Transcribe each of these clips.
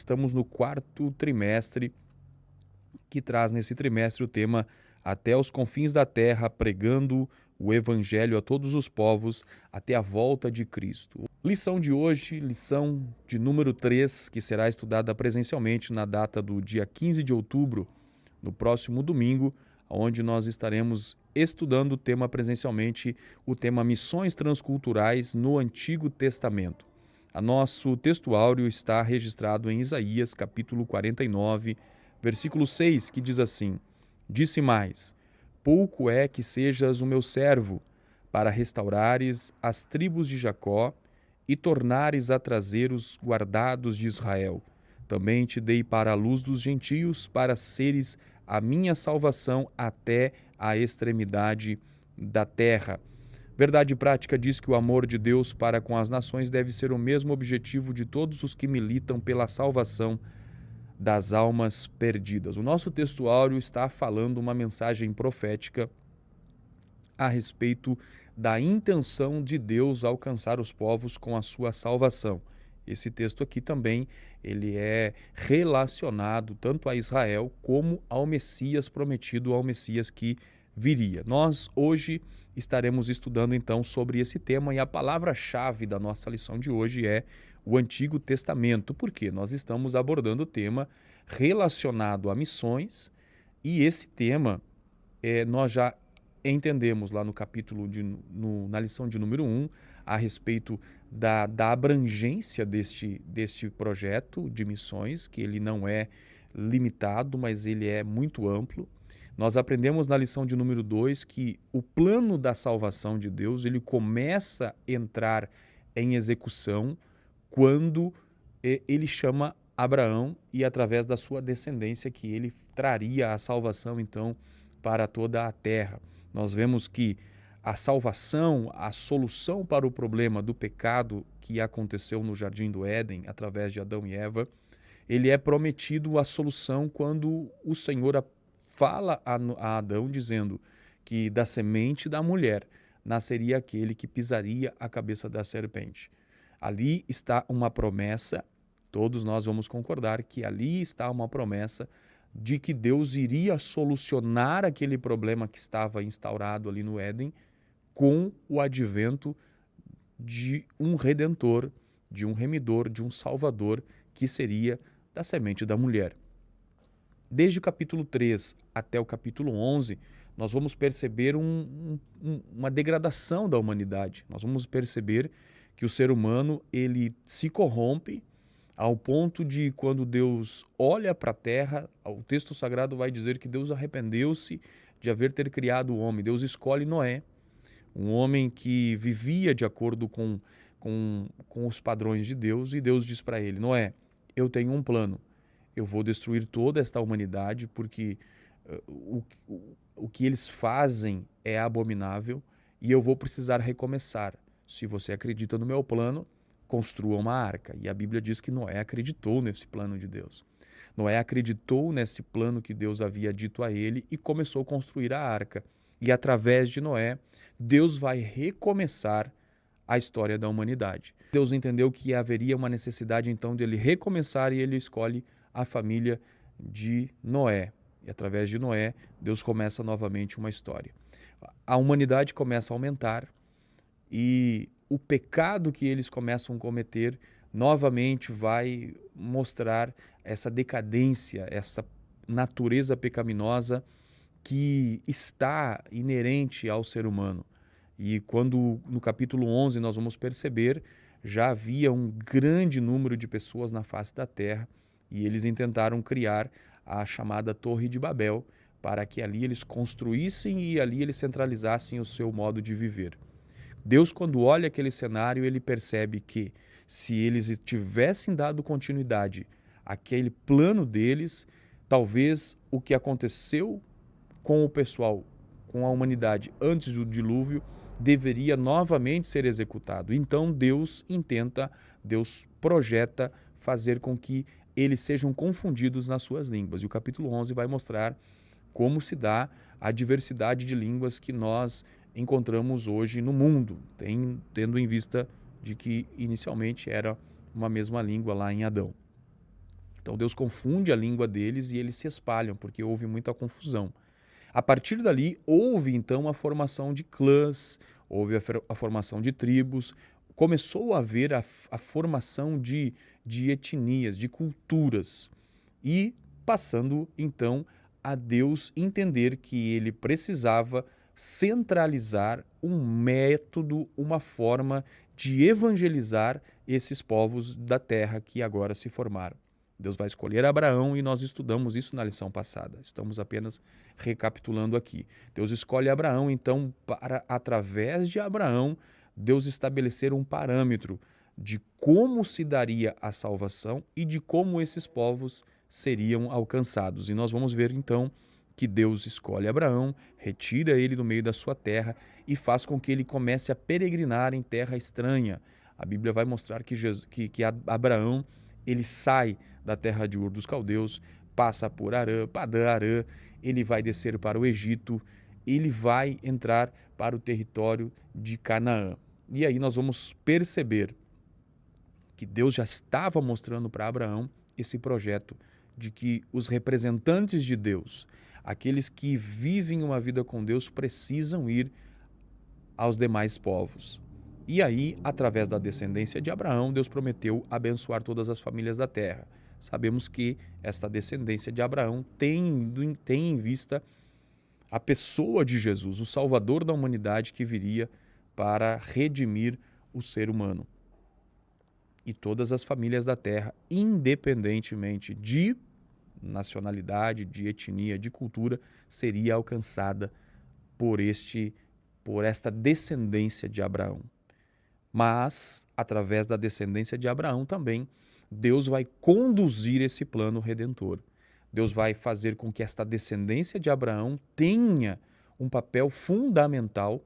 Estamos no quarto trimestre, que traz nesse trimestre o tema Até os confins da terra, pregando o evangelho a todos os povos, até a volta de Cristo. Lição de hoje, lição de número 3, que será estudada presencialmente na data do dia 15 de outubro, no próximo domingo, onde nós estaremos estudando o tema presencialmente, o tema Missões Transculturais no Antigo Testamento. A nosso textuário está registrado em Isaías, capítulo 49, versículo 6, que diz assim: Disse mais: Pouco é que sejas o meu servo, para restaurares as tribos de Jacó e tornares a trazer os guardados de Israel. Também te dei para a luz dos gentios, para seres a minha salvação até a extremidade da terra. Verdade prática diz que o amor de Deus para com as nações deve ser o mesmo objetivo de todos os que militam pela salvação das almas perdidas. O nosso textuário está falando uma mensagem profética a respeito da intenção de Deus alcançar os povos com a sua salvação. Esse texto aqui também ele é relacionado tanto a Israel como ao Messias prometido, ao Messias que viria. Nós hoje estaremos estudando então sobre esse tema e a palavra-chave da nossa lição de hoje é o Antigo Testamento, porque nós estamos abordando o tema relacionado a missões e esse tema nós já entendemos lá no capítulo, na lição de número 1, a respeito da abrangência deste projeto de missões, que ele não é limitado, mas ele é muito amplo. Nós aprendemos na lição de número 2 que o plano da salvação de Deus ele começa a entrar em execução quando ele chama Abraão e através da sua descendência que ele traria a salvação então para toda a terra. Nós vemos que a salvação, a solução para o problema do pecado que aconteceu no Jardim do Éden através de Adão e Eva, ele é prometido a solução quando o Senhor fala a Adão dizendo que da semente da mulher nasceria aquele que pisaria a cabeça da serpente. Ali está uma promessa, todos nós vamos concordar que ali está uma promessa de que Deus iria solucionar aquele problema que estava instaurado ali no Éden com o advento de um redentor, de um remidor, de um salvador que seria da semente da mulher. Desde o capítulo 3 até o capítulo 11, nós vamos perceber uma degradação da humanidade. Nós vamos perceber que o ser humano ele se corrompe ao ponto de quando Deus olha para a terra, o texto sagrado vai dizer que Deus arrependeu-se de haver ter criado o homem. Deus escolhe Noé, um homem que vivia de acordo com os padrões de Deus, e Deus diz para ele: Noé, eu tenho um plano, eu vou destruir toda esta humanidade porque o que eles fazem é abominável e eu vou precisar recomeçar. Se você acredita no meu plano, construa uma arca. E a Bíblia diz que Noé acreditou nesse plano de Deus. Noé acreditou nesse plano que Deus havia dito a ele e começou a construir a arca. E através de Noé, Deus vai recomeçar a história da humanidade. Deus entendeu que haveria uma necessidade então dele recomeçar e ele escolhe a família de Noé. E através de Noé, Deus começa novamente uma história. A humanidade começa a aumentar e o pecado que eles começam a cometer novamente vai mostrar essa decadência, essa natureza pecaminosa que está inerente ao ser humano. E quando no capítulo 11 nós vamos perceber, já havia um grande número de pessoas na face da terra e eles intentaram criar a chamada Torre de Babel para que ali eles construíssem e ali eles centralizassem o seu modo de viver. Deus, quando olha aquele cenário, ele percebe que se eles tivessem dado continuidade àquele plano deles, talvez o que aconteceu com o pessoal, com a humanidade antes do dilúvio, deveria novamente ser executado. Então Deus projeta fazer com que eles sejam confundidos nas suas línguas. E o capítulo 11 vai mostrar como se dá a diversidade de línguas que nós encontramos hoje no mundo, tendo em vista de que inicialmente era uma mesma língua lá em Adão. Então Deus confunde a língua deles e eles se espalham, porque houve muita confusão. A partir dali, houve então a formação de clãs, houve a formação de tribos, começou a haver a formação de etnias, de culturas. E passando então a Deus entender que ele precisava centralizar um método, uma forma de evangelizar esses povos da terra que agora se formaram. Deus vai escolher Abraão e nós estudamos isso na lição passada. Estamos apenas recapitulando aqui. Deus escolhe Abraão, então, para, através de Abraão, Deus estabelecer um parâmetro de como se daria a salvação e de como esses povos seriam alcançados. E nós vamos ver, então, que Deus escolhe Abraão, retira ele do meio da sua terra e faz com que ele comece a peregrinar em terra estranha. A Bíblia vai mostrar que Abraão ele sai da terra de Ur dos Caldeus, passa por Arã, Padã-Arã, ele vai descer para o Egito, ele vai entrar para o território de Canaã. E aí nós vamos perceber que Deus já estava mostrando para Abraão esse projeto de que os representantes de Deus, aqueles que vivem uma vida com Deus, precisam ir aos demais povos. E aí, através da descendência de Abraão, Deus prometeu abençoar todas as famílias da terra. Sabemos que esta descendência de Abraão tem em vista a pessoa de Jesus, o Salvador da humanidade que viria para redimir o ser humano. E todas as famílias da terra, independentemente de nacionalidade, de etnia, de cultura, seria alcançada por esta descendência de Abraão. Mas, através da descendência de Abraão também, Deus vai conduzir esse plano redentor. Deus vai fazer com que esta descendência de Abraão tenha um papel fundamental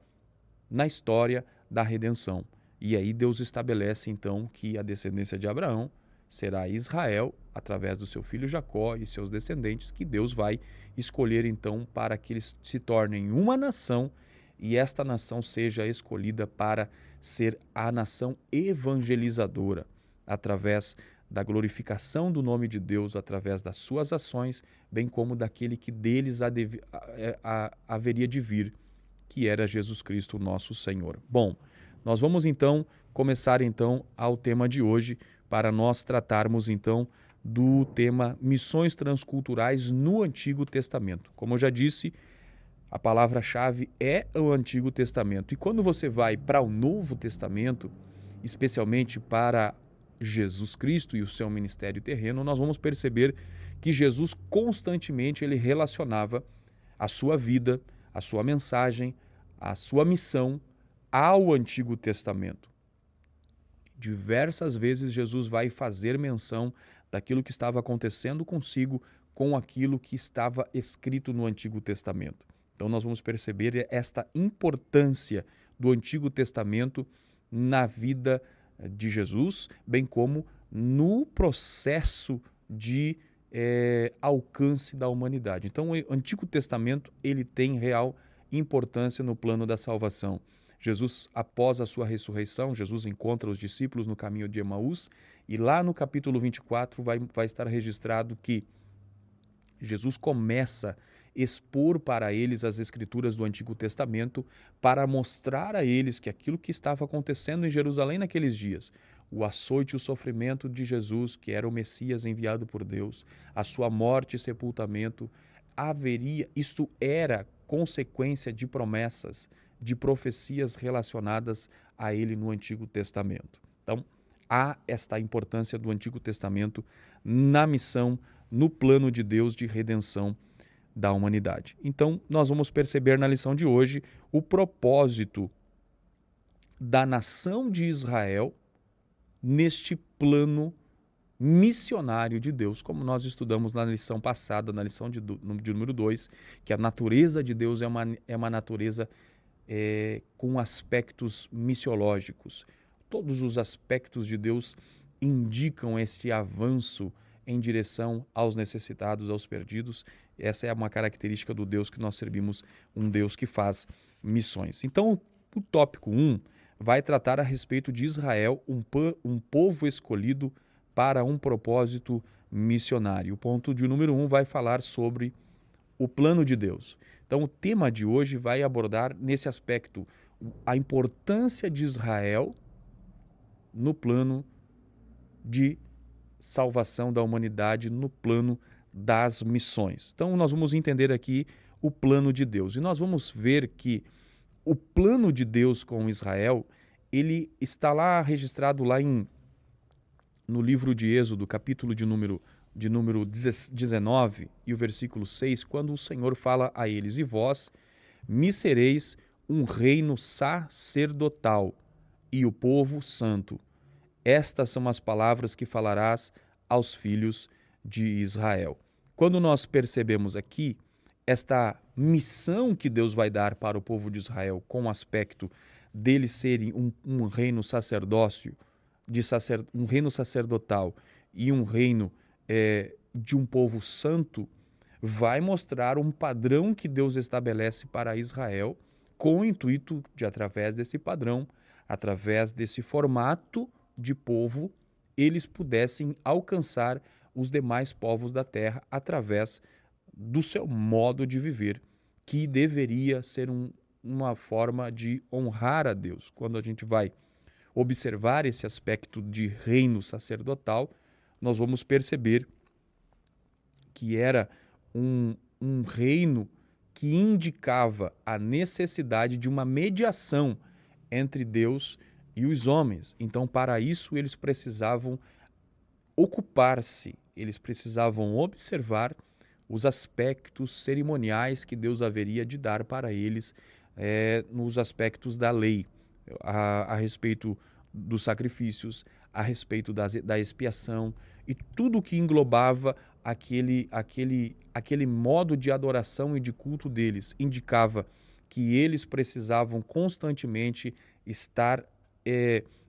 na história da redenção. E aí Deus estabelece então que a descendência de Abraão será Israel, através do seu filho Jacó e seus descendentes, que Deus vai escolher então para que eles se tornem uma nação e esta nação seja escolhida para ser a nação evangelizadora, através da glorificação do nome de Deus, através das suas ações, bem como daquele que deles haveria de vir, que era Jesus Cristo, nosso Senhor. Bom, nós vamos então começar então ao tema de hoje, para nós tratarmos então do tema missões transculturais no Antigo Testamento. Como eu já disse, a palavra-chave é o Antigo Testamento. E quando você vai para o Novo Testamento, especialmente para Jesus Cristo e o seu ministério terreno, nós vamos perceber que Jesus constantemente ele relacionava a sua vida, a sua mensagem, a sua missão ao Antigo Testamento. Diversas vezes Jesus vai fazer menção daquilo que estava acontecendo consigo com aquilo que estava escrito no Antigo Testamento. Então nós vamos perceber esta importância do Antigo Testamento na vida de Jesus, bem como no processo de alcance da humanidade. Então o Antigo Testamento ele tem real importância no plano da salvação. Jesus, após a sua ressurreição, Jesus encontra os discípulos no caminho de Emaús e lá no capítulo 24 vai estar registrado que Jesus começa a expor para eles as escrituras do Antigo Testamento para mostrar a eles que aquilo que estava acontecendo em Jerusalém naqueles dias, o açoite e o sofrimento de Jesus, que era o Messias enviado por Deus, a sua morte e sepultamento, isto era consequência de promessas, de profecias relacionadas a ele no Antigo Testamento. Então, há esta importância do Antigo Testamento na missão, no plano de Deus de redenção da humanidade. Então, nós vamos perceber na lição de hoje o propósito da nação de Israel neste plano missionário de Deus, como nós estudamos na lição passada, na lição de número 2, que a natureza de Deus é uma natureza com aspectos missiológicos. Todos os aspectos de Deus indicam este avanço em direção aos necessitados, aos perdidos. Essa é uma característica do Deus que nós servimos, um Deus que faz missões. Então, o tópico 1 vai tratar a respeito de Israel, um povo escolhido para um propósito missionário. O ponto de número 1 vai falar sobre o plano de Deus. Então, o tema de hoje vai abordar nesse aspecto a importância de Israel no plano de salvação da humanidade, no plano das missões. Então, nós vamos entender aqui o plano de Deus. E nós vamos ver que o plano de Deus com Israel, ele está lá registrado lá no livro de Êxodo, capítulo de número 19 e o versículo 6, quando o Senhor fala a eles: "E vós me sereis um reino sacerdotal e o povo santo. Estas são as palavras que falarás aos filhos de Israel." Quando nós percebemos aqui esta missão que Deus vai dar para o povo de Israel, com o aspecto deles serem um reino sacerdócio, um reino sacerdotal e um reino de um povo santo, vai mostrar um padrão que Deus estabelece para Israel, com o intuito de, através desse padrão, através desse formato de povo, eles pudessem alcançar os demais povos da terra através do seu modo de viver, que deveria ser uma forma de honrar a Deus. Quando a gente vai observar esse aspecto de reino sacerdotal, nós vamos perceber que era um reino que indicava a necessidade de uma mediação entre Deus e os homens. Então, para isso, eles precisavam ocupar-se, eles precisavam observar os aspectos cerimoniais que Deus haveria de dar para eles nos aspectos da lei, a respeito dos sacrifícios, a respeito da expiação e tudo que englobava aquele modo de adoração e de culto deles. Indicava que eles precisavam constantemente estar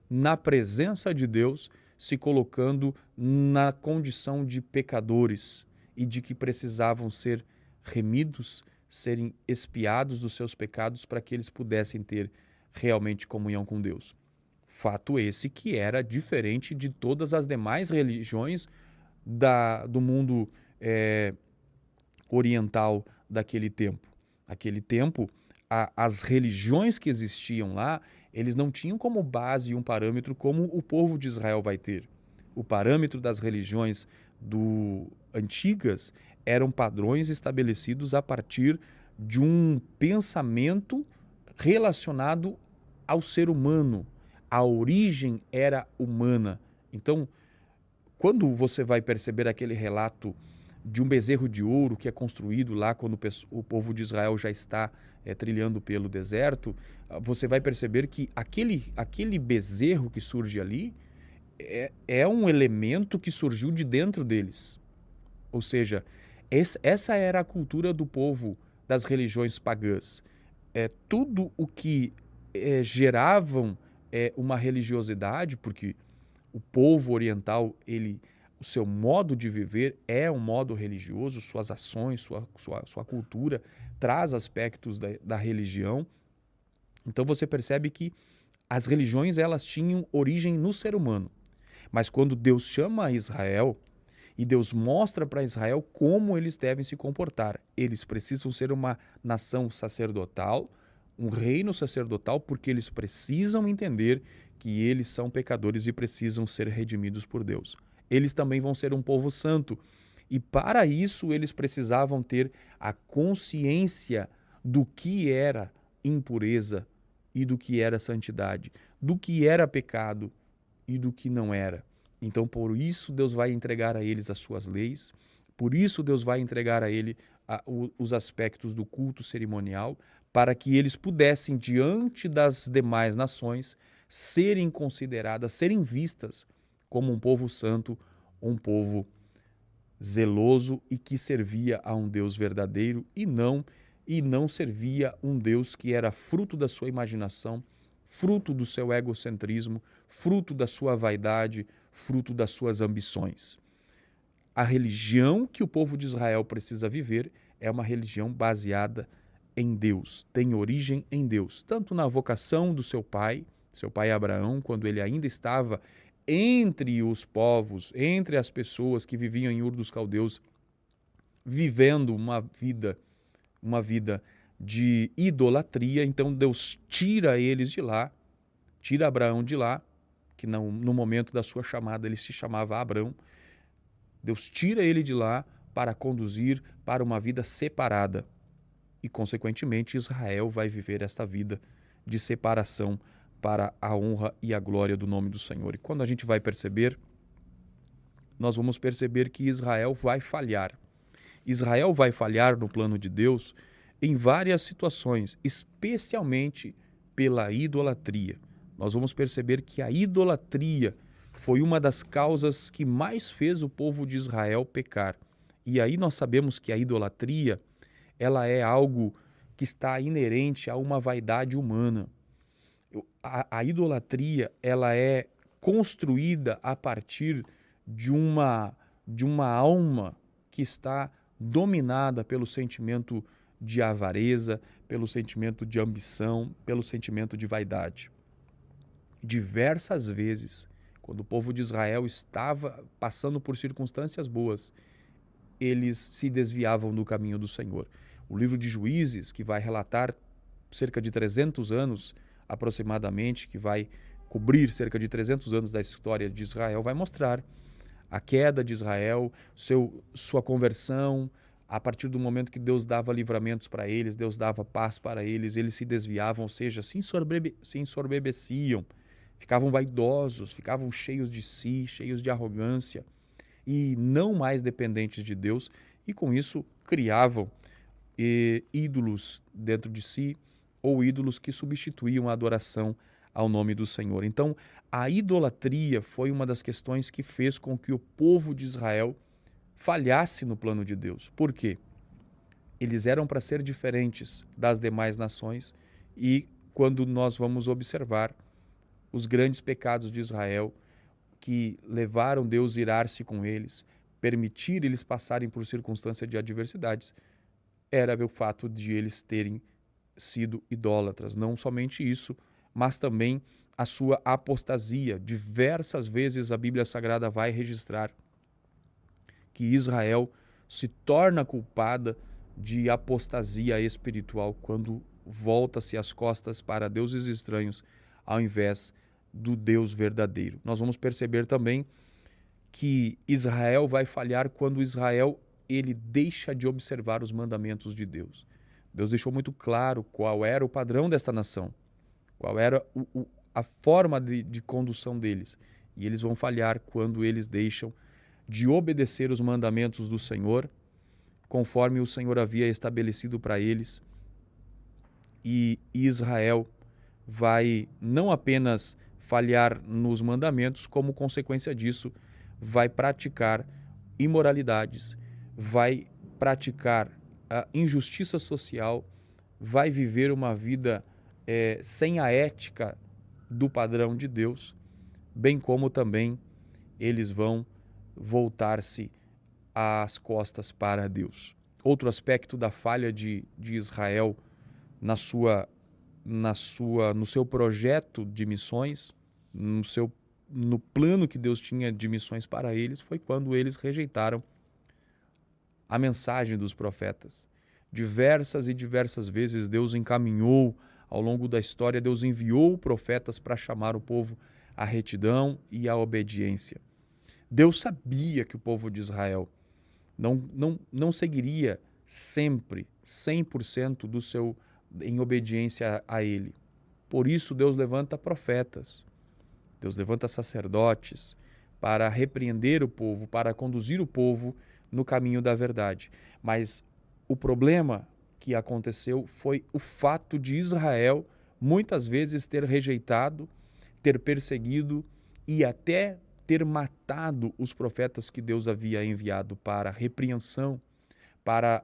na presença de Deus, se colocando na condição de pecadores e de que precisavam ser remidos, serem expiados dos seus pecados para que eles pudessem ter realmente comunhão com Deus. Fato esse que era diferente de todas as demais religiões do mundo oriental daquele tempo. Naquele tempo, as religiões que existiam lá, eles não tinham como base um parâmetro como o povo de Israel vai ter. O parâmetro das religiões antigas eram padrões estabelecidos a partir de um pensamento relacionado ao ser humano. A origem era humana. Então, quando você vai perceber aquele relato de um bezerro de ouro que é construído lá quando o povo de Israel já está trilhando pelo deserto, você vai perceber que aquele bezerro que surge ali é um elemento que surgiu de dentro deles. Ou seja, essa era a cultura do povo das religiões pagãs. Tudo o que geravam uma religiosidade, porque o povo oriental, o seu modo de viver é um modo religioso, suas ações, sua cultura traz aspectos da religião. Então você percebe que as religiões elas tinham origem no ser humano. Mas quando Deus chama Israel e Deus mostra para Israel como eles devem se comportar, eles precisam ser uma nação sacerdotal, um reino sacerdotal, porque eles precisam entender que eles são pecadores e precisam ser redimidos por Deus. Eles também vão ser um povo santo. E para isso eles precisavam ter a consciência do que era impureza e do que era santidade, do que era pecado e do que não era. Então, por isso Deus vai entregar a eles as suas leis, por isso Deus vai entregar a ele os aspectos do culto cerimonial, para que eles pudessem, diante das demais nações, serem consideradas, serem vistas como um povo santo, um povo zeloso e que servia a um Deus verdadeiro e não servia um Deus que era fruto da sua imaginação, fruto do seu egocentrismo, fruto da sua vaidade, fruto das suas ambições. A religião que o povo de Israel precisa viver é uma religião baseada em Deus, tem origem em Deus, tanto na vocação do seu pai Abraão, quando ele ainda estava entre os povos, entre as pessoas que viviam em Ur dos Caldeus, vivendo uma vida de idolatria. Então Deus tira eles de lá, tira Abraão de lá, que no momento da sua chamada ele se chamava Abrão. Deus tira ele de lá para conduzir para uma vida separada. E, consequentemente, Israel vai viver esta vida de separação para a honra e a glória do nome do Senhor. E quando a gente vai perceber, nós vamos perceber que Israel vai falhar. Israel vai falhar no plano de Deus em várias situações, especialmente pela idolatria. Nós vamos perceber que a idolatria foi uma das causas que mais fez o povo de Israel pecar. E aí nós sabemos que a idolatria, ela é algo que está inerente a uma vaidade humana. A idolatria, ela é construída a partir de uma alma que está dominada pelo sentimento de avareza, pelo sentimento de ambição, pelo sentimento de vaidade. Diversas vezes, quando o povo de Israel estava passando por circunstâncias boas, eles se desviavam do caminho do Senhor. O livro de Juízes, que vai relatar cerca de 300 anos aproximadamente, que vai cobrir cerca de 300 anos da história de Israel, vai mostrar a queda de Israel, sua conversão. A partir do momento que Deus dava livramentos para eles, Deus dava paz para eles, eles se desviavam, ou seja, se ensoberbeciam, ficavam vaidosos, ficavam cheios de si, cheios de arrogância e não mais dependentes de Deus, e com isso criavam ídolos dentro de si, ou ídolos que substituíam a adoração ao nome do Senhor. Então, a idolatria foi uma das questões que fez com que o povo de Israel falhasse no plano de Deus. Por quê? Eles eram para ser diferentes das demais nações, e quando nós vamos observar os grandes pecados de Israel, que levaram Deus a irar-se com eles, permitir eles passarem por circunstâncias de adversidades, era o fato de eles terem sido idólatras. Não somente isso, mas também a sua apostasia. Diversas vezes a Bíblia Sagrada vai registrar que Israel se torna culpada de apostasia espiritual quando volta-se as costas para deuses estranhos ao invés do Deus verdadeiro. Nós vamos perceber também que Israel vai falhar quando Israel ele deixa de observar os mandamentos de Deus. Deus deixou muito claro qual era o padrão desta nação, qual era a forma de condução deles. E eles vão falhar quando eles deixam de obedecer os mandamentos do Senhor, conforme o Senhor havia estabelecido para eles. E Israel vai não apenas falhar nos mandamentos, como consequência disso, vai praticar imoralidades, vai praticar a injustiça social, vai viver uma vida sem a ética do padrão de Deus, bem como também eles vão voltar-se às costas para Deus. Outro aspecto da falha de Israel no seu projeto de missões, no plano que Deus tinha de missões para eles, foi quando eles rejeitaram a mensagem dos profetas. Diversas e diversas vezes Deus encaminhou ao longo da história, Deus enviou profetas para chamar o povo à retidão e à obediência. Deus sabia que o povo de Israel não seguiria sempre 100% em obediência a Ele. Por isso Deus levanta profetas, Deus levanta sacerdotes para repreender o povo, para conduzir o povo no caminho da verdade. Mas o problema que aconteceu foi o fato de Israel muitas vezes ter rejeitado, ter perseguido e até ter matado os profetas que Deus havia enviado para repreensão, para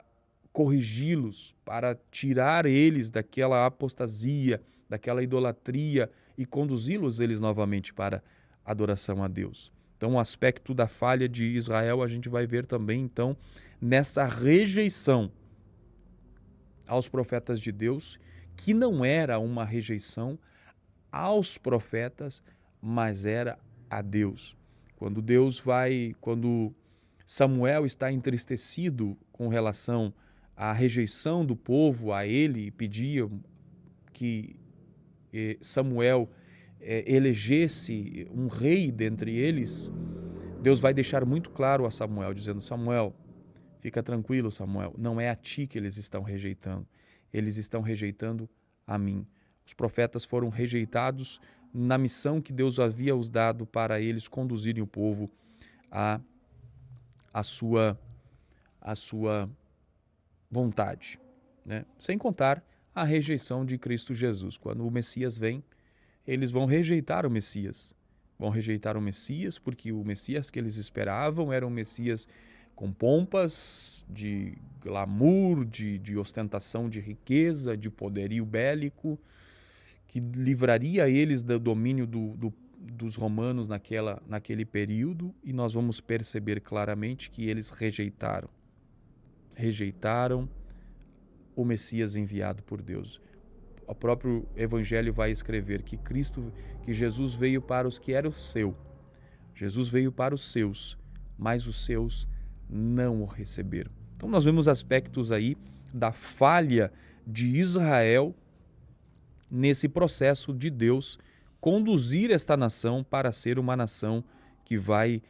corrigi-los, para tirar eles daquela apostasia, daquela idolatria e conduzi-los eles novamente para adoração a Deus. Então, o aspecto da falha de Israel a gente vai ver também, então, nessa rejeição aos profetas de Deus, que não era uma rejeição aos profetas, mas era a Deus. Quando Samuel está entristecido com relação à rejeição do povo a ele e pedia que Samuel elegesse um rei dentre eles, Deus vai deixar muito claro a Samuel, dizendo: Samuel, fica tranquilo, Samuel, não é a ti que eles estão rejeitando, eles estão rejeitando a mim. Os profetas foram rejeitados na missão que Deus havia os dado para eles conduzirem o povo à sua vontade, né? Sem contar a rejeição de Cristo Jesus. Quando o Messias vem, eles vão rejeitar o Messias. Vão rejeitar o Messias porque o Messias que eles esperavam era um Messias com pompas, de glamour, de ostentação de riqueza, de poderio bélico, que livraria eles do domínio dos romanos naquele período, e nós vamos perceber claramente que eles rejeitaram o Messias enviado por Deus. O próprio Evangelho vai escrever que Jesus veio para os que eram seu. Jesus veio para os seus, mas os seus não o receberam. Então nós vemos aspectos aí da falha de Israel nesse processo de Deus conduzir esta nação para ser uma nação que vai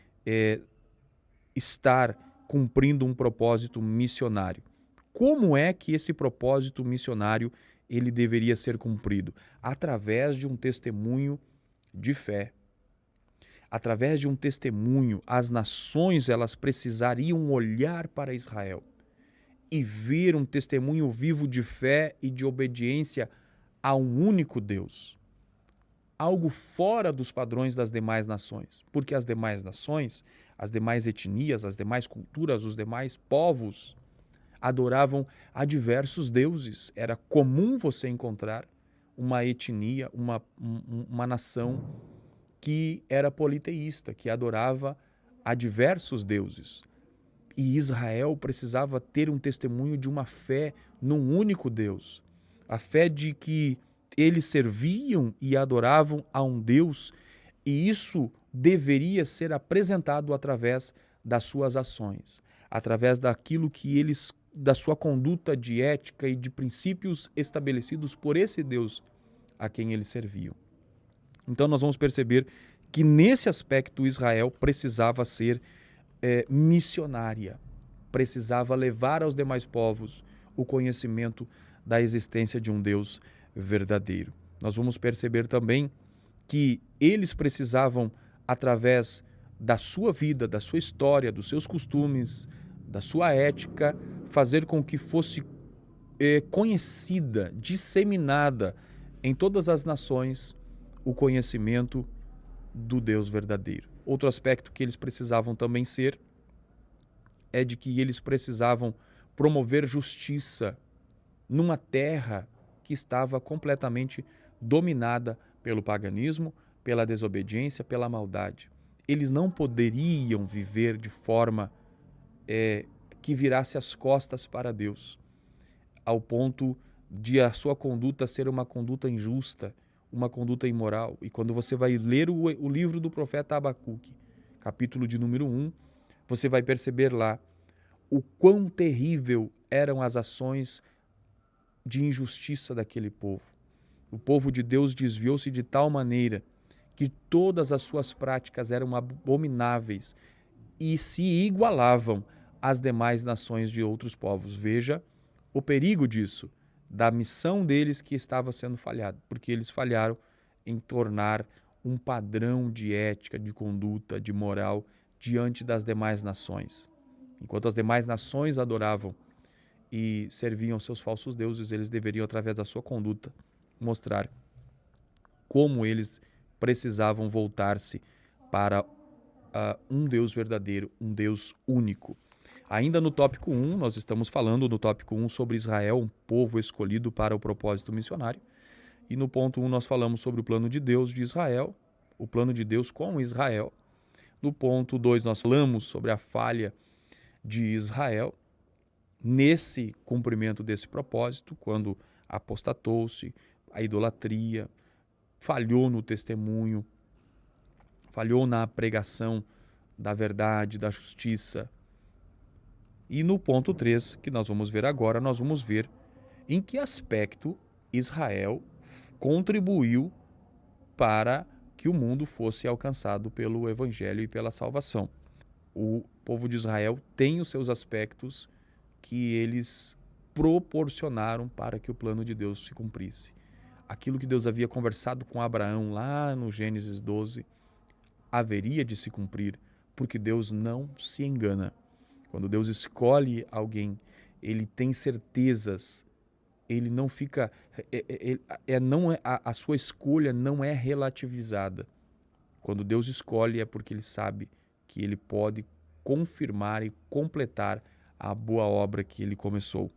estar cumprindo um propósito missionário. Como é que esse propósito missionário ele deveria ser cumprido? Através de um testemunho de fé. Através de um testemunho, as nações elas precisariam olhar para Israel e ver um testemunho vivo de fé e de obediência a um único Deus. Algo fora dos padrões das demais nações, porque as demais nações, as demais etnias, as demais culturas, os demais povos adoravam a diversos deuses. Era comum você encontrar uma etnia, uma nação que era politeísta, que adorava a diversos deuses. E Israel precisava ter um testemunho de uma fé num único Deus. A fé de que eles serviam e adoravam a um Deus, e isso deveria ser apresentado através das suas ações, através daquilo que da sua conduta de ética e de princípios estabelecidos por esse Deus a quem eles serviam. Então nós vamos perceber que nesse aspecto Israel precisava ser missionária, precisava levar aos demais povos o conhecimento da existência de um Deus verdadeiro. Nós vamos perceber também que eles precisavam, através da sua vida, da sua história, dos seus costumes, da sua ética, fazer com que fosse conhecida, disseminada em todas as nações o conhecimento do Deus verdadeiro. Outro aspecto que eles precisavam também ser é de que eles precisavam promover justiça numa terra que estava completamente dominada pelo paganismo, pela desobediência, pela maldade. Eles não poderiam viver de forma que virasse as costas para Deus, ao ponto de a sua conduta ser uma conduta injusta, uma conduta imoral. E quando você vai ler o livro do profeta Abacuque, capítulo de número 1, você vai perceber lá o quão terrível eram as ações de injustiça daquele povo. O povo de Deus desviou-se de tal maneira que todas as suas práticas eram abomináveis e se igualavam às demais nações de outros povos. Veja o perigo disso, da missão deles que estava sendo falhada, porque eles falharam em tornar um padrão de ética, de conduta, de moral diante das demais nações. Enquanto as demais nações adoravam e serviam seus falsos deuses, eles deveriam, através da sua conduta, mostrar como eles precisavam voltar-se para um Deus verdadeiro, um Deus único. Ainda no tópico 1, nós estamos falando no tópico 1 sobre Israel, um povo escolhido para o propósito missionário. E no ponto 1 nós falamos sobre o plano de Deus de Israel, o plano de Deus com Israel. No ponto 2 nós falamos sobre a falha de Israel nesse cumprimento desse propósito, quando apostatou-se, a idolatria, falhou no testemunho, falhou na pregação da verdade, da justiça. E no ponto 3, que nós vamos ver agora, nós vamos ver em que aspecto Israel contribuiu para que o mundo fosse alcançado pelo Evangelho e pela salvação. O povo de Israel tem os seus aspectos que eles proporcionaram para que o plano de Deus se cumprisse. Aquilo que Deus havia conversado com Abraão lá no Gênesis 12 haveria de se cumprir, porque Deus não se engana. Quando Deus escolhe alguém, ele tem certezas, ele não fica, a sua escolha não é relativizada. Quando Deus escolhe é porque ele sabe que ele pode confirmar e completar a boa obra que ele começou.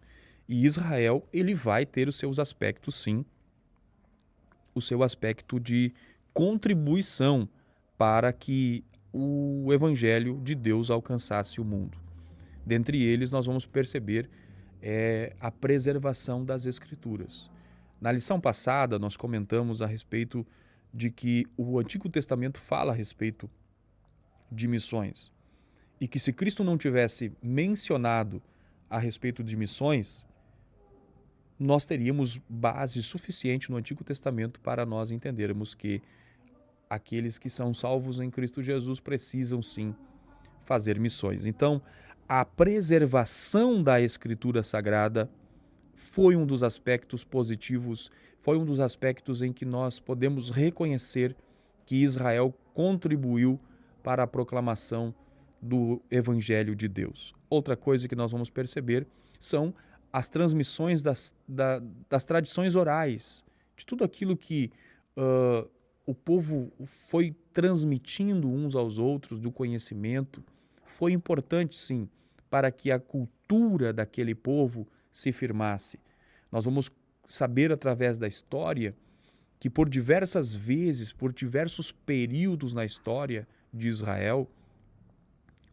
E Israel, ele vai ter os seus aspectos, sim, o seu aspecto de contribuição para que o Evangelho de Deus alcançasse o mundo. Dentre eles, nós vamos perceber a preservação das Escrituras. Na lição passada, nós comentamos a respeito de que o Antigo Testamento fala a respeito de missões. E que se Cristo não tivesse mencionado a respeito de missões, nós teríamos base suficiente no Antigo Testamento para nós entendermos que aqueles que são salvos em Cristo Jesus precisam sim fazer missões. Então, a preservação da Escritura Sagrada foi um dos aspectos positivos, foi um dos aspectos em que nós podemos reconhecer que Israel contribuiu para a proclamação do Evangelho de Deus. Outra coisa que nós vamos perceber são as transmissões das tradições orais, de tudo aquilo que o povo foi transmitindo uns aos outros do conhecimento. Foi importante, sim, para que a cultura daquele povo se firmasse. Nós vamos saber através da história que por diversas vezes, por diversos períodos na história de Israel,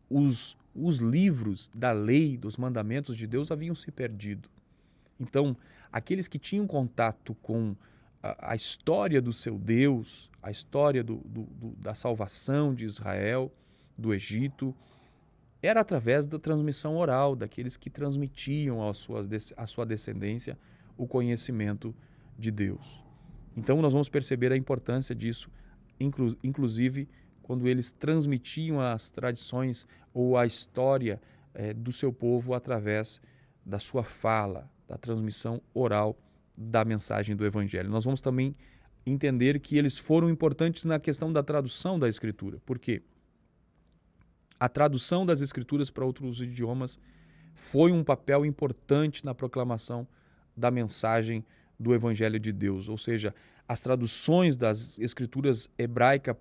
os livros da lei, dos mandamentos de Deus haviam se perdido. Então, aqueles que tinham contato com a história do seu Deus, a história da salvação de Israel, do Egito, era através da transmissão oral, daqueles que transmitiam à sua descendência o conhecimento de Deus. Então nós vamos perceber a importância disso, inclusive quando eles transmitiam as tradições ou a história do seu povo através da sua fala, da transmissão oral da mensagem do Evangelho. Nós vamos também entender que eles foram importantes na questão da tradução da Escritura. Por quê? A tradução das Escrituras para outros idiomas foi um papel importante na proclamação da mensagem do Evangelho de Deus, ou seja, as traduções das Escrituras hebraica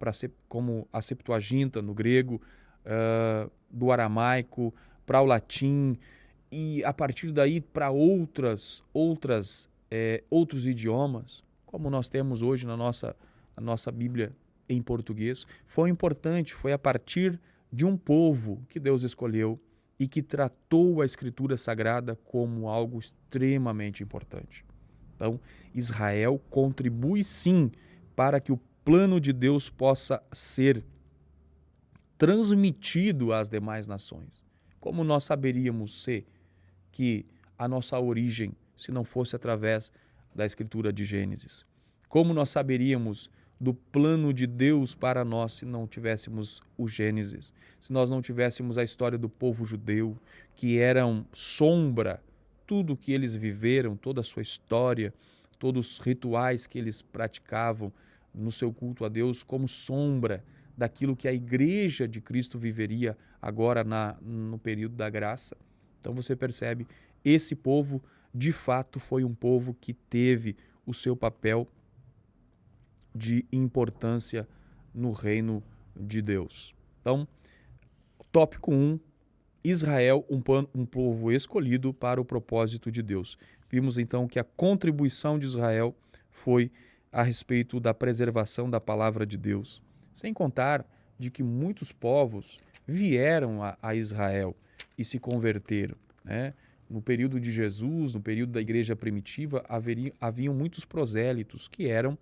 como a Septuaginta no grego, do aramaico para o latim e a partir daí para outros idiomas, como nós temos hoje na nossa Bíblia em português, foi importante, foi a partir de um povo que Deus escolheu e que tratou a Escritura Sagrada como algo extremamente importante. Então, Israel contribui sim para que o plano de Deus possa ser transmitido às demais nações. Como nós saberíamos ser que a nossa origem, se não fosse através da Escritura de Gênesis? Como nós saberíamos do plano de Deus para nós se não tivéssemos o Gênesis, se nós não tivéssemos a história do povo judeu, que eram sombra, tudo que eles viveram, toda a sua história, todos os rituais que eles praticavam no seu culto a Deus, como sombra daquilo que a igreja de Cristo viveria agora no período da graça. Então você percebe, esse povo de fato foi um povo que teve o seu papel de importância no reino de Deus. Então, tópico 1, Israel, um povo escolhido para o propósito de Deus. Vimos então que a contribuição de Israel foi a respeito da preservação da palavra de Deus. Sem contar de que muitos povos vieram a Israel e se converteram, né? No período de Jesus, no período da igreja primitiva, haviam muitos prosélitos, que eram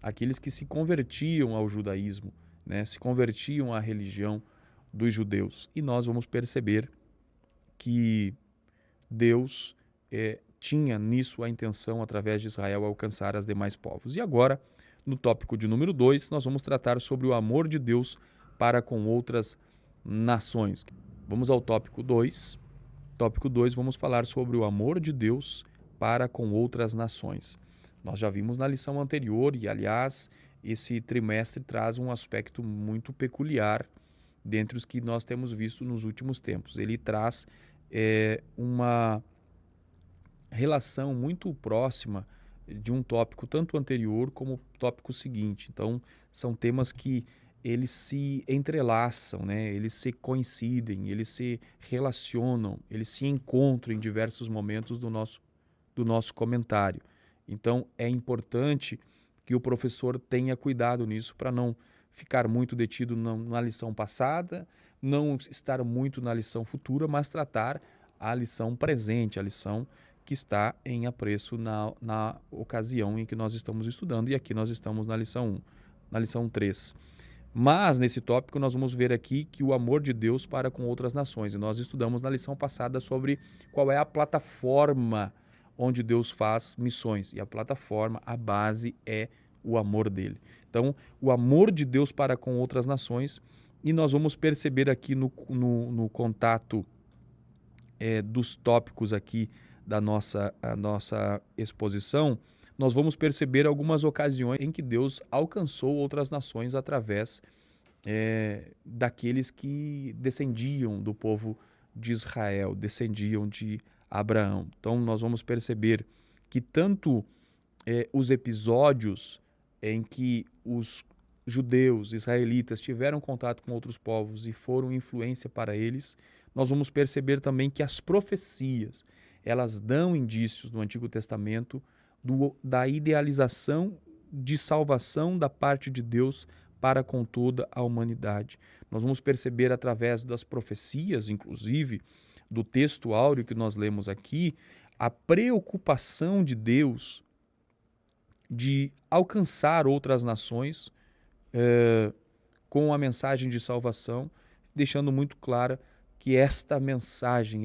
aqueles que se convertiam ao judaísmo né, se convertiam à religião dos judeus. E nós vamos perceber que Deus tinha nisso a intenção, através de Israel, alcançar as demais povos. E agora, no tópico de número 2, nós vamos tratar sobre o amor de Deus para com outras nações. Vamos ao tópico 2. Tópico 2, vamos falar sobre o amor de Deus para com outras nações. Nós já vimos na lição anterior, e aliás, esse trimestre traz um aspecto muito peculiar dentre os que nós temos visto nos últimos tempos. Ele traz uma relação muito próxima de um tópico tanto anterior como o tópico seguinte. Então, são temas que eles se entrelaçam, né? Eles se coincidem, eles se relacionam, eles se encontram em diversos momentos do nosso comentário. Então, é importante que o professor tenha cuidado nisso para não ficar muito detido na lição passada, não estar muito na lição futura, mas tratar a lição presente, a lição que está em apreço na ocasião em que nós estamos estudando. E aqui nós estamos na lição 1, na lição 3. Mas, nesse tópico, nós vamos ver aqui que o amor de Deus para com outras nações. E nós estudamos na lição passada sobre qual é a plataforma onde Deus faz missões. E a plataforma, a base é o amor dele. Então, o amor de Deus para com outras nações. E nós vamos perceber aqui no contato dos tópicos aqui da nossa exposição, nós vamos perceber algumas ocasiões em que Deus alcançou outras nações através daqueles que descendiam do povo de Israel, descendiam de Abraão. Então, nós vamos perceber que tanto os episódios em que os judeus, israelitas, tiveram contato com outros povos e foram influência para eles, nós vamos perceber também que as profecias, elas dão indícios no Antigo Testamento da idealização de salvação da parte de Deus para com toda a humanidade. Nós vamos perceber através das profecias, inclusive do texto áureo que nós lemos aqui, a preocupação de Deus de alcançar outras nações com a mensagem de salvação, deixando muito clara que esta mensagem,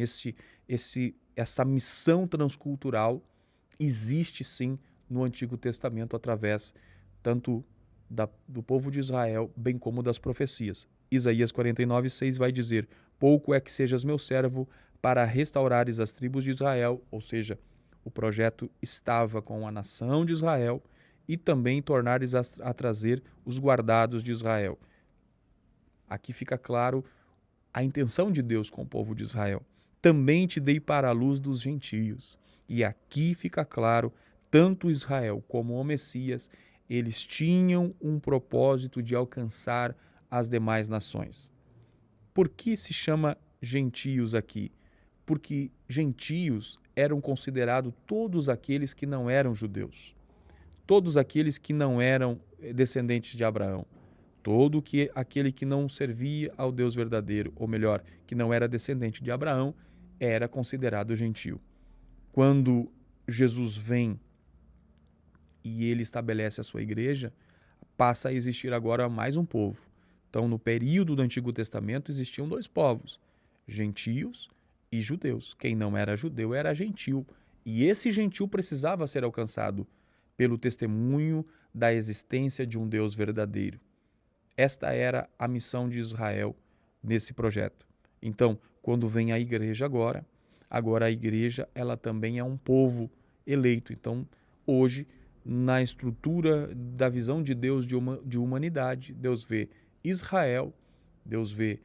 essa missão transcultural existe sim no Antigo Testamento através tanto do povo de Israel, bem como das profecias. Isaías 49:6 vai dizer: pouco é que sejas meu servo para restaurares as tribos de Israel, ou seja, o projeto estava com a nação de Israel e também tornares a trazer os guardados de Israel. Aqui fica claro a intenção de Deus com o povo de Israel. Também te dei para a luz dos gentios. E aqui fica claro, tanto Israel como o Messias, eles tinham um propósito de alcançar as demais nações. Por que se chama gentios aqui? Porque gentios eram considerados todos aqueles que não eram judeus, todos aqueles que não eram descendentes de Abraão, aquele que não servia ao Deus verdadeiro, ou melhor, que não era descendente de Abraão, era considerado gentio. Quando Jesus vem e ele estabelece a sua igreja, passa a existir agora mais um povo. Então, no período do Antigo Testamento, existiam dois povos, gentios e judeus. Quem não era judeu era gentil. E esse gentil precisava ser alcançado pelo testemunho da existência de um Deus verdadeiro. Esta era a missão de Israel nesse projeto. Então, quando vem a igreja agora a igreja ela também é um povo eleito. Então, hoje, na estrutura da visão de Deus de humanidade, Deus vê Israel, Deus vê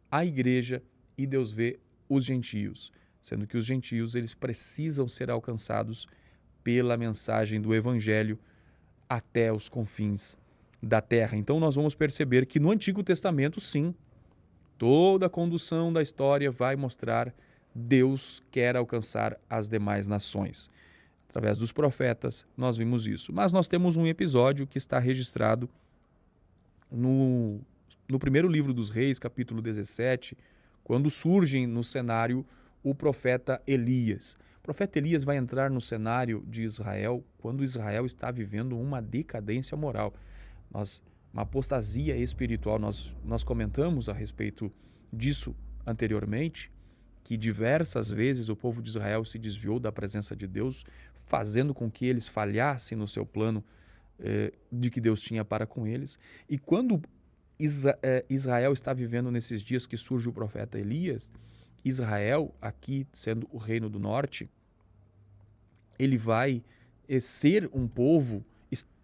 a igreja e Deus vê os gentios, sendo que os gentios eles precisam ser alcançados pela mensagem do evangelho até os confins da terra. Então nós vamos perceber que no Antigo Testamento, sim, toda a condução da história vai mostrar Deus quer alcançar as demais nações. Através dos profetas nós vimos isso. Mas nós temos um episódio que está registrado no primeiro livro dos Reis, capítulo 17, quando surge no cenário o profeta Elias. O profeta Elias vai entrar no cenário de Israel quando Israel está vivendo uma decadência moral. Nós uma apostasia espiritual. Nós comentamos a respeito disso anteriormente, que diversas vezes o povo de Israel se desviou da presença de Deus, fazendo com que eles falhassem no seu plano de que Deus tinha para com eles. E quando Israel está vivendo nesses dias que surge o profeta Elias, Israel, aqui sendo o reino do norte, ele vai ser um povo,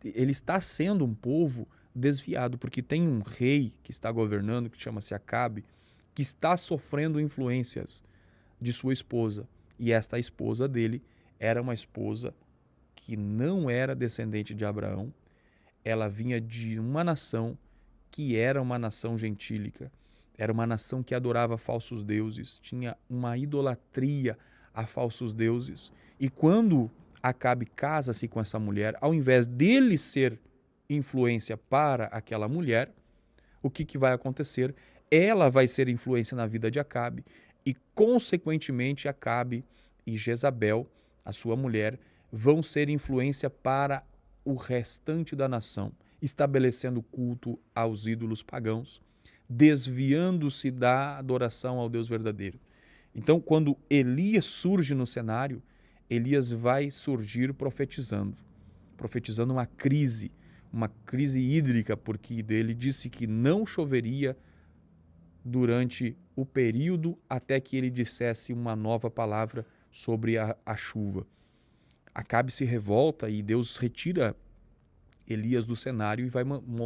ele está sendo um povo desviado, porque tem um rei que está governando, que chama-se Acabe, que está sofrendo influências de sua esposa. E esta esposa dele era uma esposa que não era descendente de Abraão, ela vinha de uma nação que era uma nação gentílica, era uma nação que adorava falsos deuses, tinha uma idolatria a falsos deuses. E quando Acabe casa-se com essa mulher, ao invés dele ser influência para aquela mulher, o que vai acontecer? Ela vai ser influência na vida de Acabe e, consequentemente, Acabe e Jezabel, a sua mulher, vão ser influência para o restante da nação, estabelecendo culto aos ídolos pagãos, desviando-se da adoração ao Deus verdadeiro. Então, quando Elias surge no cenário, Elias vai surgir profetizando uma crise hídrica, porque ele disse que não choveria durante o período até que ele dissesse uma nova palavra sobre a chuva. Acabe se revolta e Deus retira Elias do cenário e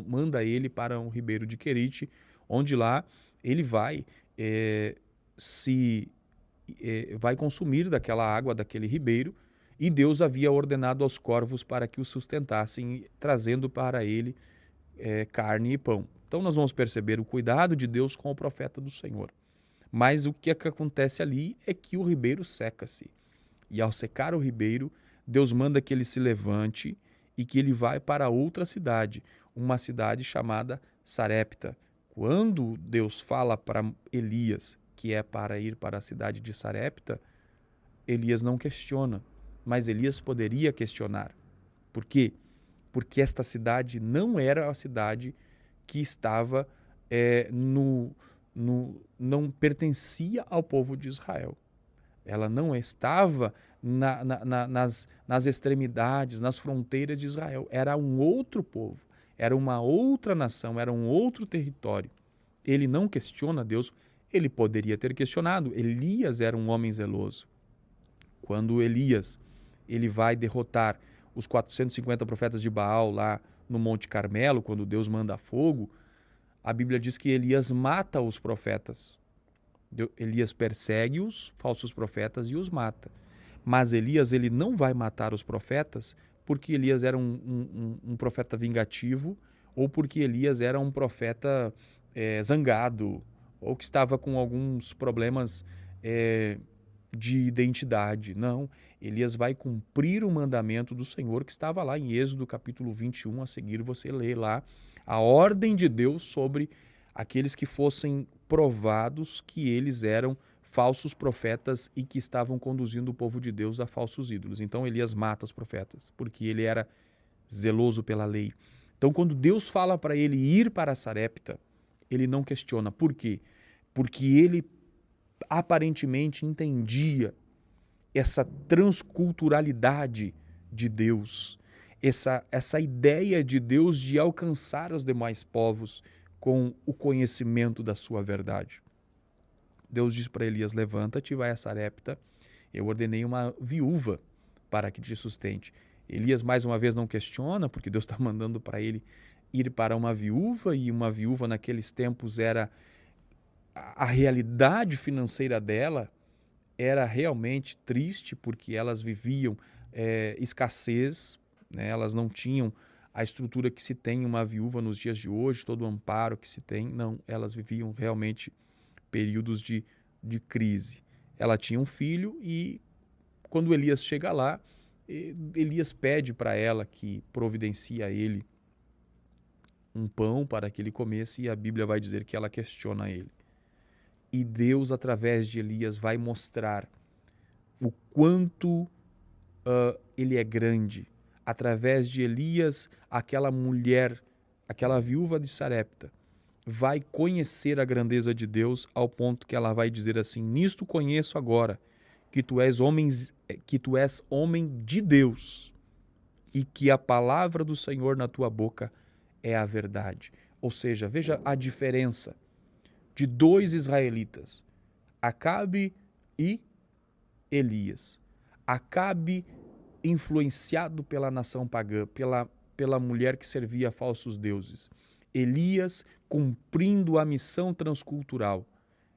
manda ele para um ribeiro de Querite, onde lá ele vai vai consumir daquela água daquele ribeiro, e Deus havia ordenado aos corvos para que o sustentassem, trazendo para ele carne e pão. Então nós vamos perceber o cuidado de Deus com o profeta do Senhor. Mas o que acontece ali é que o ribeiro seca-se. E ao secar o ribeiro, Deus manda que ele se levante e que ele vai para outra cidade, uma cidade chamada Sarepta. Quando Deus fala para Elias que é para ir para a cidade de Sarepta, Elias não questiona, mas Elias poderia questionar. Por quê? Porque esta cidade não era a cidade que estava não pertencia ao povo de Israel. Ela não estava nas extremidades, nas fronteiras de Israel. Era um outro povo, era uma outra nação, era um outro território. Ele não questiona Deus, ele poderia ter questionado. Elias era um homem zeloso. Quando Elias ele vai derrotar os 450 profetas de Baal lá no Monte Carmelo, quando Deus manda fogo, a Bíblia diz que Elias mata os profetas. Elias persegue os falsos profetas e os mata. Mas Elias ele não vai matar os profetas porque Elias era um profeta vingativo, ou porque Elias era um profeta zangado, ou que estava com alguns problemas de identidade. Não, Elias vai cumprir o mandamento do Senhor que estava lá em Êxodo capítulo 21, a seguir você lê lá a ordem de Deus sobre aqueles que fossem provados que eles eram falsos profetas e que estavam conduzindo o povo de Deus a falsos ídolos. Então Elias mata os profetas, porque ele era zeloso pela lei. Então quando Deus fala para ele ir para Sarepta, ele não questiona. Por quê? Porque ele aparentemente entendia essa transculturalidade de Deus, essa ideia de Deus de alcançar os demais povos com o conhecimento da sua verdade. Deus diz para Elias: levanta-te e vai a Sarepta, eu ordenei uma viúva para que te sustente. Elias mais uma vez não questiona, porque Deus está mandando para ele ir para uma viúva, e uma viúva naqueles tempos era a realidade financeira dela era realmente triste, porque elas viviam escassez, né? Elas não tinham a estrutura que se tem uma viúva nos dias de hoje, todo o amparo que se tem. Não, elas viviam realmente períodos de crise. Ela tinha um filho e quando Elias chega lá, Elias pede para ela que providencie a ele um pão para que ele comesse, e a Bíblia vai dizer que ela questiona ele. E Deus, através de Elias, vai mostrar o quanto ele é grande. Através de Elias, aquela mulher aquela viúva de Sarepta, vai conhecer a grandeza de Deus ao ponto que ela vai dizer assim: nisto conheço agora que tu és homem de Deus e que a palavra do Senhor na tua boca é a verdade. Ou seja, veja a diferença de dois israelitas, Acabe e Elias. Acabe influenciado pela nação pagã, pela mulher que servia a falsos deuses. Elias cumprindo a missão transcultural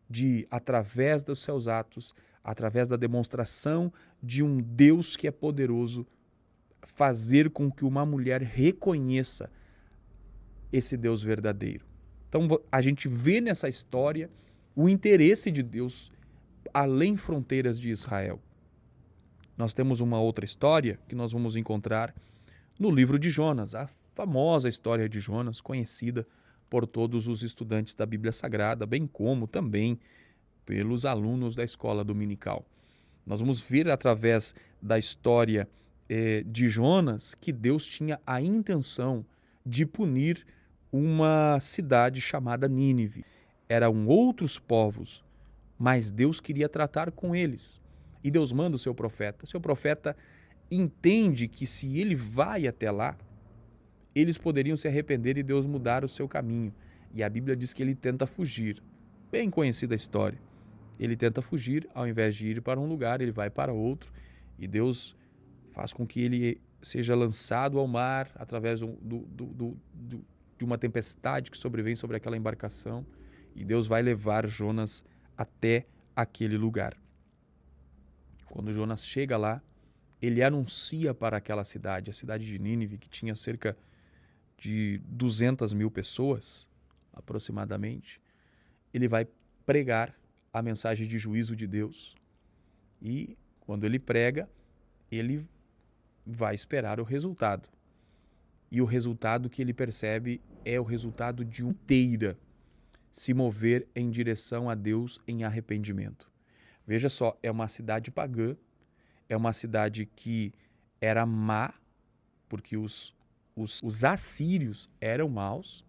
de, através dos seus atos, através da demonstração de um Deus que é poderoso, fazer com que uma mulher reconheça esse Deus verdadeiro. Então a gente vê nessa história o interesse de Deus além fronteiras de Israel. Nós temos uma outra história que nós vamos encontrar no livro de Jonas, a famosa história de Jonas, conhecida por todos os estudantes da Bíblia Sagrada, bem como também pelos alunos da escola dominical. Nós vamos ver através da história de Jonas que Deus tinha a intenção de punir uma cidade chamada Nínive. Eram outros povos, mas Deus queria tratar com eles. E Deus manda o seu profeta. O seu profeta entende que se ele vai até lá, eles poderiam se arrepender e Deus mudar o seu caminho. E a Bíblia diz que ele tenta fugir. Bem conhecida a história. Ele tenta fugir, ao invés de ir para um lugar, ele vai para outro. E Deus faz com que ele seja lançado ao mar através de uma tempestade que sobrevém sobre aquela embarcação. E Deus vai levar Jonas até aquele lugar. Quando Jonas chega lá, ele anuncia para aquela cidade, a cidade de Nínive, que tinha cerca de 200 mil pessoas, aproximadamente. Ele vai pregar a mensagem de juízo de Deus. E, quando ele prega, ele vai esperar o resultado. E o resultado que ele percebe é o resultado de uma inteira se mover em direção a Deus em arrependimento. Veja só, é uma cidade pagã, é uma cidade que era má, porque os assírios eram maus.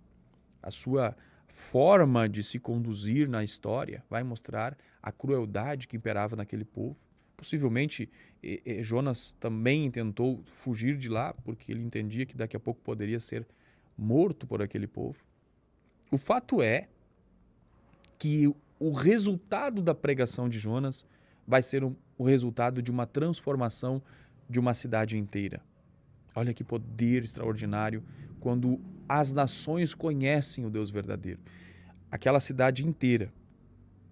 A sua forma de se conduzir na história vai mostrar a crueldade que imperava naquele povo. Possivelmente, Jonas também tentou fugir de lá, porque ele entendia que daqui a pouco poderia ser morto por aquele povo. O fato é que o resultado da pregação de Jonas vai ser o resultado de uma transformação de uma cidade inteira. Olha que poder extraordinário quando as nações conhecem o Deus verdadeiro. Aquela cidade inteira,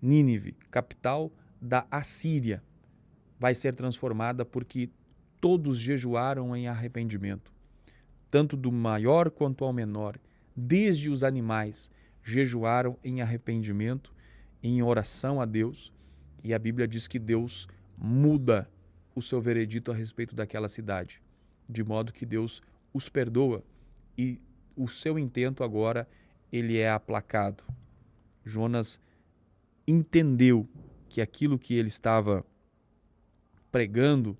Nínive, capital da Assíria, vai ser transformada porque todos jejuaram em arrependimento. Tanto do maior quanto ao menor, desde os animais, jejuaram em arrependimento, em oração a Deus, e a Bíblia diz que Deus muda o seu veredito a respeito daquela cidade, de modo que Deus os perdoa e o seu intento agora ele é aplacado. Jonas entendeu que aquilo que ele estava pregando,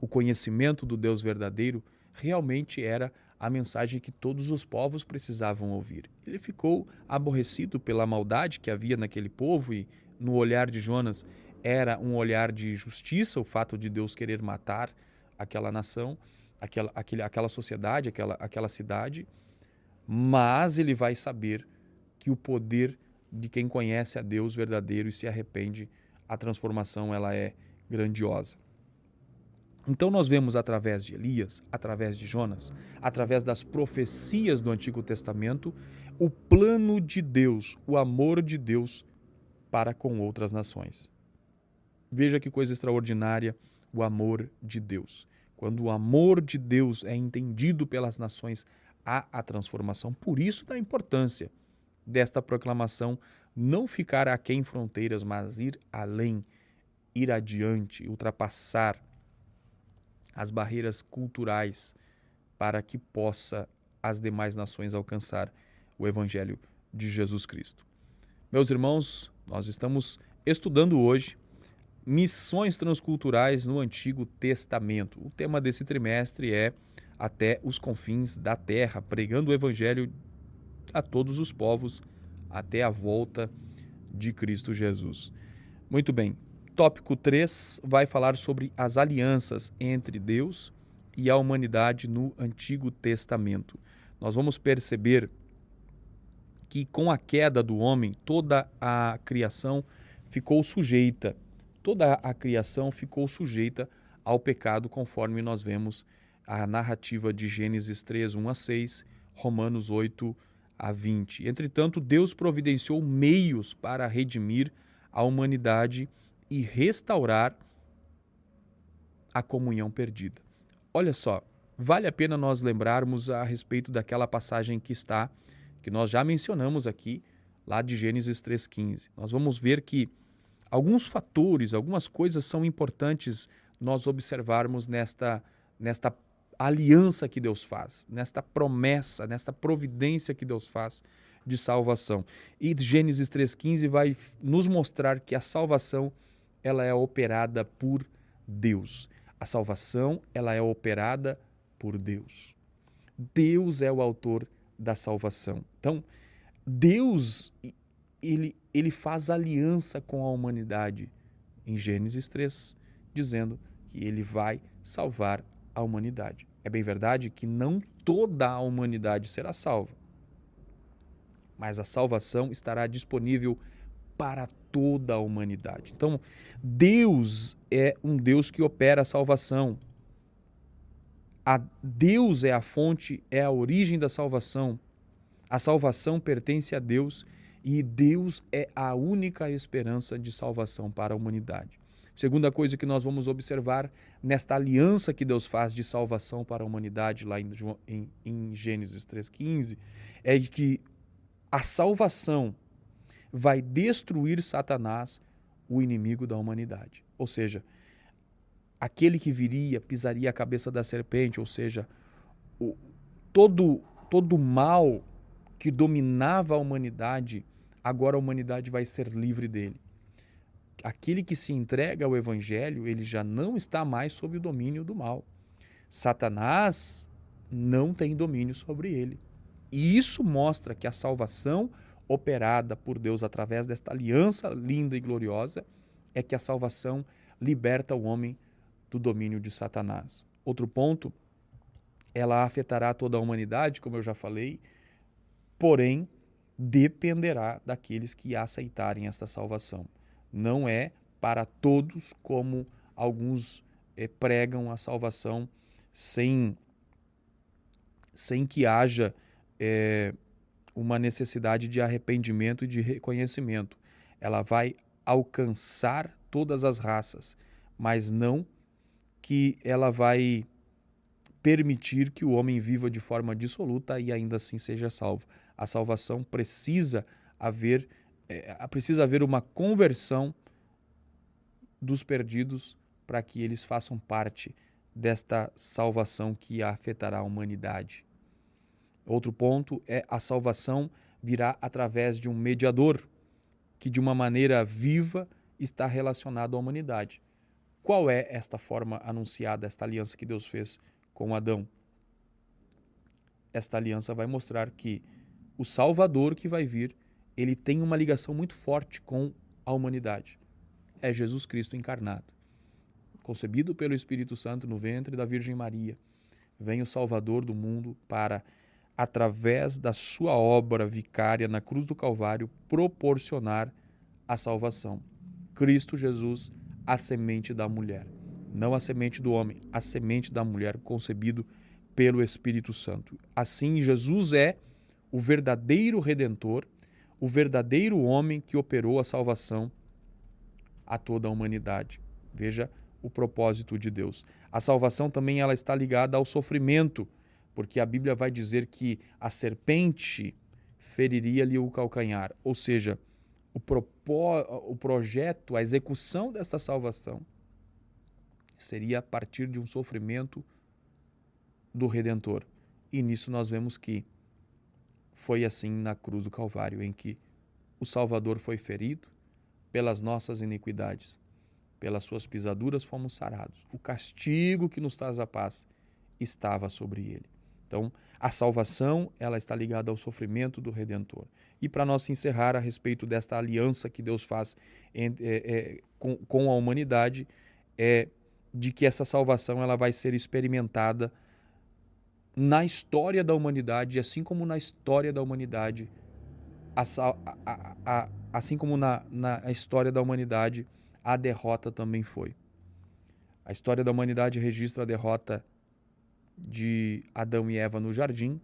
o conhecimento do Deus verdadeiro, realmente era a mensagem que todos os povos precisavam ouvir. Ele ficou aborrecido pela maldade que havia naquele povo e no olhar de Jonas era um olhar de justiça, o fato de Deus querer matar aquela nação, aquela sociedade, aquela cidade, mas ele vai saber que o poder de quem conhece a Deus verdadeiro e se arrepende, a transformação ela é grandiosa. Então nós vemos através de Elias, através de Jonas, através das profecias do Antigo Testamento, o plano de Deus, o amor de Deus para com outras nações. Veja que coisa extraordinária o amor de Deus. Quando o amor de Deus é entendido pelas nações, há a transformação. Por isso da importância desta proclamação não ficar aquém fronteiras, mas ir além, ir adiante, ultrapassar as barreiras culturais para que possa as demais nações alcançar o Evangelho de Jesus Cristo. Meus irmãos, nós estamos estudando hoje missões transculturais no Antigo Testamento. O tema desse trimestre é Até os Confins da Terra, pregando o Evangelho a todos os povos até a volta de Cristo Jesus. Muito bem. Tópico 3 vai falar sobre as alianças entre Deus e a humanidade no Antigo Testamento. Nós vamos perceber que com a queda do homem, toda a criação ficou sujeita. Toda a criação ficou sujeita ao pecado, conforme nós vemos a narrativa de Gênesis 3, 1 a 6, Romanos 8 a 20. Entretanto, Deus providenciou meios para redimir a humanidade e restaurar a comunhão perdida. Olha só, vale a pena nós lembrarmos a respeito daquela passagem que nós já mencionamos aqui, lá de Gênesis 3,15. Nós vamos ver que alguns fatores, algumas coisas são importantes nós observarmos nesta aliança que Deus faz, nesta promessa, nesta providência que Deus faz de salvação. E Gênesis 3,15 vai nos mostrar que a salvação ela é operada por Deus. A salvação ela é operada por Deus. Deus é o autor da salvação. Então, Deus ele faz aliança com a humanidade em Gênesis 3, dizendo que ele vai salvar a humanidade. É bem verdade que não toda a humanidade será salva, mas a salvação estará disponível para toda a humanidade. Então, Deus é um Deus que opera a salvação. Deus é a fonte, é a origem da salvação. A salvação pertence a Deus e Deus é a única esperança de salvação para a humanidade. Segunda coisa que nós vamos observar nesta aliança que Deus faz de salvação para a humanidade, lá em Gênesis 3,15, é que a salvação vai destruir Satanás, o inimigo da humanidade. Ou seja, aquele que viria, pisaria a cabeça da serpente, ou seja, todo o mal que dominava a humanidade, agora a humanidade vai ser livre dele. Aquele que se entrega ao Evangelho, ele já não está mais sob o domínio do mal. Satanás não tem domínio sobre ele. E isso mostra que a salvação operada por Deus através desta aliança linda e gloriosa é que a salvação liberta o homem do domínio de Satanás. Outro ponto, ela afetará toda a humanidade, como eu já falei, porém dependerá daqueles que aceitarem esta salvação. Não é para todos como alguns pregam a salvação sem que haja uma necessidade de arrependimento e de reconhecimento. Ela vai alcançar todas as raças, mas não que ela vai permitir que o homem viva de forma dissoluta e ainda assim seja salvo. A salvação precisa haver uma conversão dos perdidos para que eles façam parte desta salvação que afetará a humanidade. Outro ponto é a salvação virá através de um mediador que de uma maneira viva está relacionado à humanidade. Qual é esta forma anunciada, esta aliança que Deus fez com Adão? Esta aliança vai mostrar que o Salvador que vai vir, ele tem uma ligação muito forte com a humanidade. É Jesus Cristo encarnado. Concebido pelo Espírito Santo no ventre da Virgem Maria, vem o Salvador do mundo para, através da sua obra vicária na cruz do Calvário, proporcionar a salvação. Cristo Jesus, a semente da mulher. Não a semente do homem, a semente da mulher, concebido pelo Espírito Santo. Assim, Jesus é o verdadeiro Redentor, o verdadeiro homem que operou a salvação a toda a humanidade. Veja o propósito de Deus. A salvação também ela está ligada ao sofrimento, porque a Bíblia vai dizer que a serpente feriria-lhe o calcanhar. Ou seja, o projeto, a execução desta salvação seria a partir de um sofrimento do Redentor. E nisso nós vemos que foi assim na cruz do Calvário, em que o Salvador foi ferido pelas nossas iniquidades. Pelas suas pisaduras fomos sarados. O castigo que nos traz a paz estava sobre ele. Então, a salvação, ela está ligada ao sofrimento do Redentor. E para nós encerrar a respeito desta aliança que Deus faz com a humanidade, é de que essa salvação ela vai ser experimentada na história da humanidade, assim como na história da humanidade, assim como na história da humanidade, a derrota também foi. A história da humanidade registra a derrota de Adão e Eva no jardim,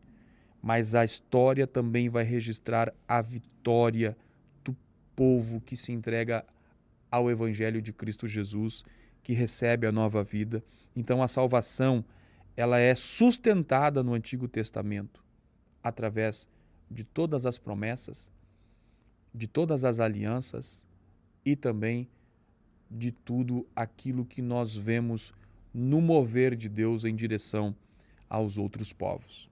mas a história também vai registrar a vitória do povo que se entrega ao Evangelho de Cristo Jesus, que recebe a nova vida. Então a salvação, ela é sustentada no Antigo Testamento através de todas as promessas, de todas as alianças e também de tudo aquilo que nós vemos no mover de Deus em direção aos outros povos.